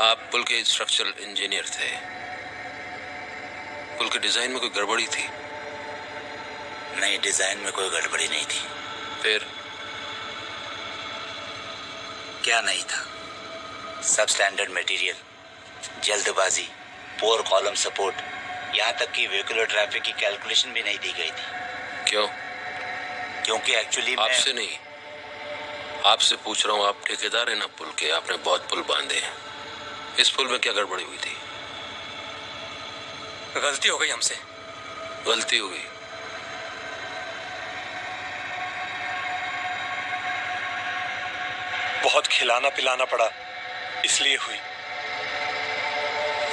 आप पुल के structural engineer थे। पुल के डिजाइन में कोई गड़बड़ी थी? नहीं, डिजाइन में कोई गड़बड़ी नहीं थी। फिर क्या नहीं था? सब स्टैंडर्ड मटेरियल, जल्दबाजी, पोर कॉलम सपोर्ट, यहाँ तक कि व्हीकुलर ट्रैफिक की कैलकुलेशन भी नहीं दी गई थी। क्यों? क्योंकि एक्चुअली आपसे नहीं, आपसे पूछ रहा हूँ। आप ठेकेदार है ना पुल के, आपने बहुत पुल बांधे हैं। इस पुल में क्या गड़बड़ी हुई थी? गलती हो गई हमसे। गलती हो गई? बहुत खिलाना पिलाना पड़ा, इसलिए हुई।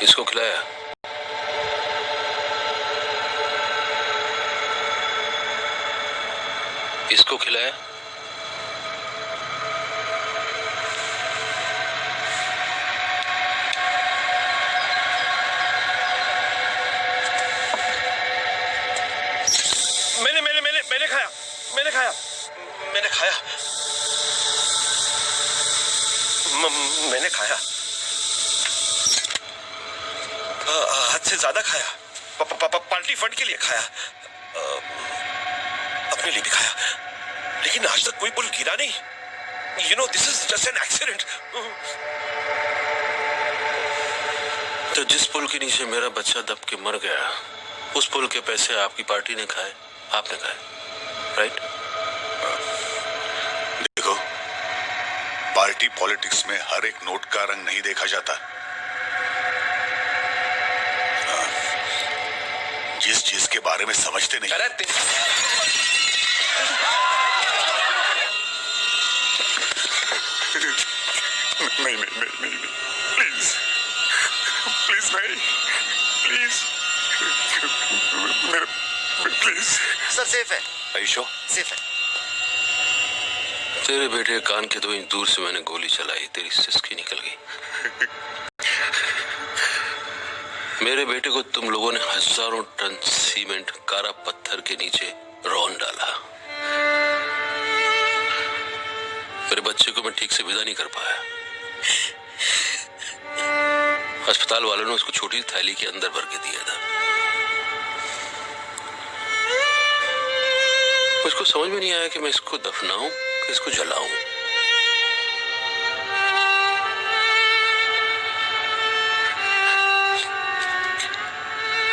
इसको खिलाया? इसको खिलाया? मैंने खाया। मैंने खाया, हद से ज्यादा खाया। पार्टी फंड के लिए खाया, अपने लिए भी खाया, लेकिन आज तक कोई पुल गिरा नहीं। You know, this is just an accident. तो जिस पुल के नीचे मेरा बच्चा दब के मर गया, उस पुल के पैसे आपकी पार्टी ने खाए, आपने खाए, राइट? देखो, पार्टी पॉलिटिक्स में हर एक नोट का रंग नहीं देखा जाता। जिस चीज के बारे में समझते नहीं। नहीं, प्लीज प्लीज नहीं, प्लीज प्लीज। सर सेफ है। आयुषो सेफ है। तेरे बेटे कान के 2 इंच दूर से मैंने गोली चलाई, तेरी सिसकी निकल गई। मेरे बेटे को तुम लोगों ने हजारों टन सीमेंट कारा पत्थर के नीचे रौंद डाला। मेरे बच्चे को मैं ठीक से विदा नहीं कर पाया। अस्पताल वालों ने उसको छोटी थैली के अंदर भर के दिया था। मुझको समझ में नहीं आया कि मैं इसको दफनाऊं कि इसको जलाऊं।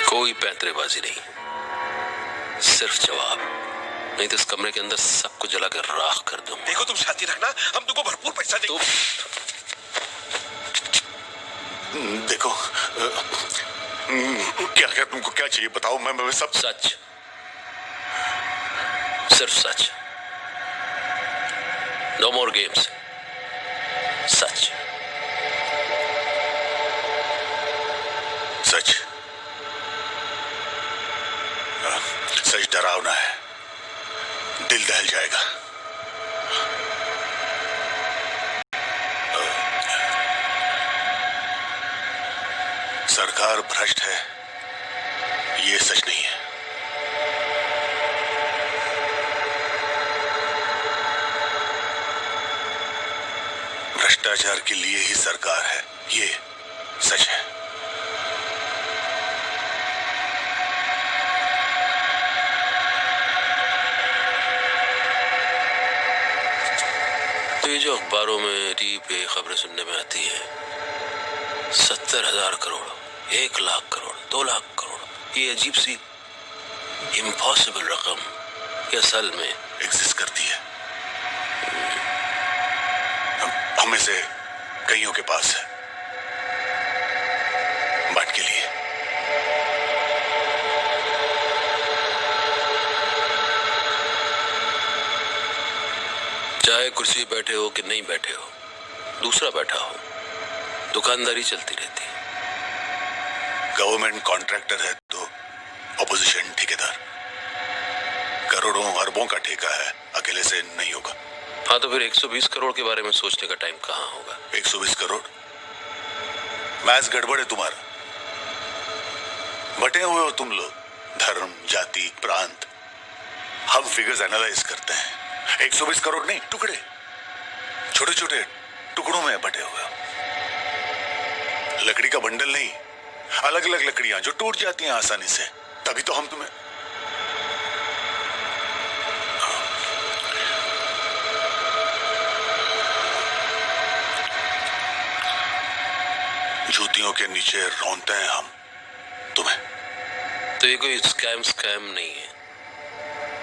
कोई पैंतरेबाजी नहीं, सिर्फ जवाब, नहीं तो इस कमरे के अंदर सबको जलाकर राख कर दूं। देखो, तुम शांति रखना, हम तुमको भरपूर पैसा देंगे। देखो, क्या तुमको क्या चाहिए बताओ, मैं सब। सच, सिर्फ सच। नो मोर गेम्स, सच। सच सच डरावना है, दिल दहल जाएगा। सरकार भ्रष्ट है, ये सच नहीं है। भ्रष्टाचार के लिए ही सरकार है, ये सच है। तो ये जो अखबारों में टीवी पे खबरें सुनने में आती है, 70,000 करोड़, 1 लाख करोड़, 2 लाख करोड़, ये अजीब सी इम्पॉसिबल रकम ये असल में एग्जिस्ट करती है। हमें से कईयों के पास है, बांट के लिए। चाहे कुर्सी पे बैठे हो कि नहीं बैठे हो, दूसरा बैठा हो, दुकानदारी चलती रहती है। गवर्नमेंट कॉन्ट्रैक्टर है तो ऑपोजिशन ठेकेदार। करोड़ों अरबों का ठेका है, अकेले से नहीं होगा। हाँ, तो फिर 120 करोड़ के बारे में सोचने का टाइम कहाँ होगा? 120 करोड़? मैथ्स गड़बड़ है तुम्हारा। बटे हुए हो तुम लोग, धर्म, जाति, प्रांत। हम फिगर्स एनालाइज करते हैं। 120 करोड़ नहीं, टुकड़े, छोटे छोटे टुकड़ों में बटे हुए हो। लकड़ी का बंडल नहीं, अलग अलग लकड़ियां जो टूट जाती हैं आसानी से। तभी तो हम तुम्हें जूतियों के नीचे रौंदते हैं हम तुम्हें। तो ये कोई स्कैम नहीं है,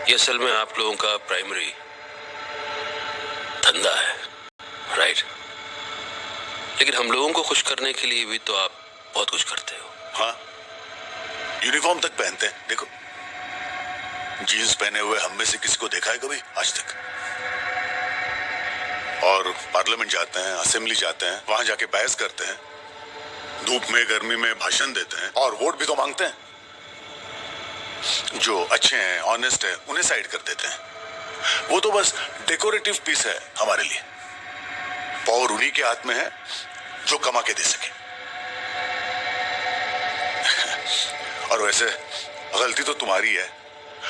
ये असल में आप लोगों का प्राइमरी धंधा है, राइट? लेकिन हम लोगों को खुश करने के लिए भी तो आप बहुत कुछ करते हो। हाँ, यूनिफॉर्म तक पहनते हैं। देखो, जीन्स पहने हुए हम में से किसी को देखा है कभी आज तक? और पार्लियामेंट जाते हैं, असेंबली जाते हैं, वहां जाके बहस करते हैं, धूप में गर्मी में भाषण देते हैं और वोट भी तो मांगते हैं। जो अच्छे हैं, ऑनेस्ट है, उन्हें साइड कर देते हैं। वो तो बस डेकोरेटिव पीस है हमारे लिए। पावर उन्हीं के हाथ में है जो कमा के दे सके। और वैसे गलती तो तुम्हारी है।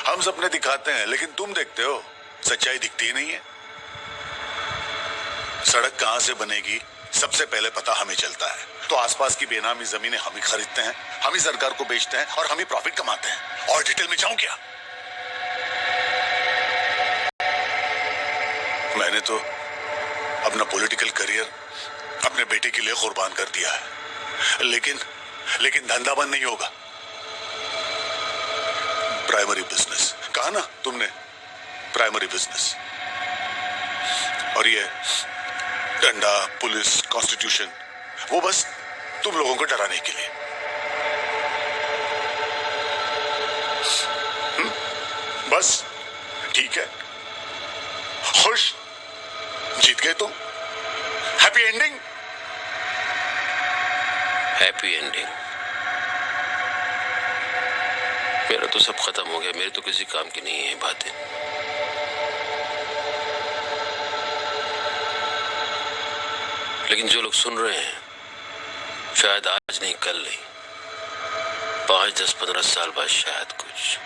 हम सपने दिखाते हैं लेकिन तुम देखते हो, सच्चाई दिखती ही नहीं है। सड़क कहां से बनेगी सबसे पहले पता हमें चलता है, तो आसपास की बेनामी जमीनें हम ही खरीदते हैं, हम ही सरकार को बेचते हैं और हम ही प्रॉफिट कमाते हैं। और डिटेल में जाऊं क्या? मैंने तो अपना पॉलिटिकल करियर अपने बेटे के लिए कुर्बान कर दिया है, लेकिन धंधा बंद नहीं होगा। प्राइमरी बिजनेस कहा ना तुमने, प्राइमरी बिजनेस। और ये डंडा, पुलिस, कॉन्स्टिट्यूशन, वो बस तुम लोगों को डराने के लिए। बस ठीक है, खुश, जीत गए तुम। Happy ending. Happy ending? मेरा तो सब खत्म हो गया, मेरे तो किसी काम की नहीं है बातें। लेकिन जो लोग सुन रहे हैं, शायद आज नहीं कल नहीं, 5, 10, 15 साल बाद शायद कुछ